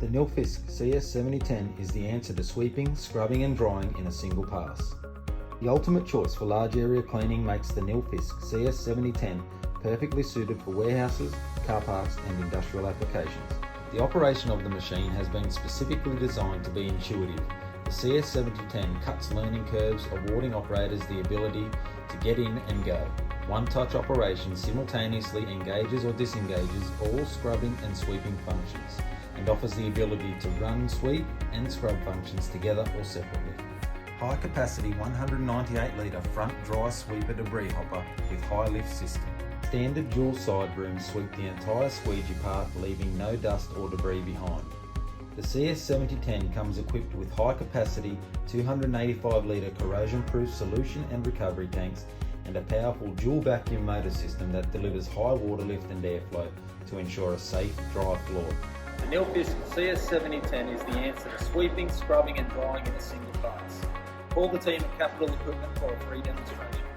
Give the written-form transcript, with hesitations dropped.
The Nilfisk CS7010 is the answer to sweeping, scrubbing and drying in a single pass. The ultimate choice for large area cleaning makes the Nilfisk CS7010 perfectly suited for warehouses, car parks and industrial applications. The operation of the machine has been specifically designed to be intuitive. The CS7010 cuts learning curves, awarding operators the ability to get in and go. One-touch operation simultaneously engages or disengages all scrubbing and sweeping functions, and offers the ability to run sweep and scrub functions together or separately. High capacity 198 litre front dry sweeper debris hopper with high lift system. Standard dual side brooms sweep the entire squeegee path, leaving no dust or debris behind. The CS7010 comes equipped with high capacity 285 litre corrosion proof solution and recovery tanks and a powerful dual vacuum motor system that delivers high water lift and airflow to ensure a safe dry floor. The Nilfisk CS7010 is the answer to sweeping, scrubbing and drying in a single pass. Call the team at Capital Equipment for a free demonstration.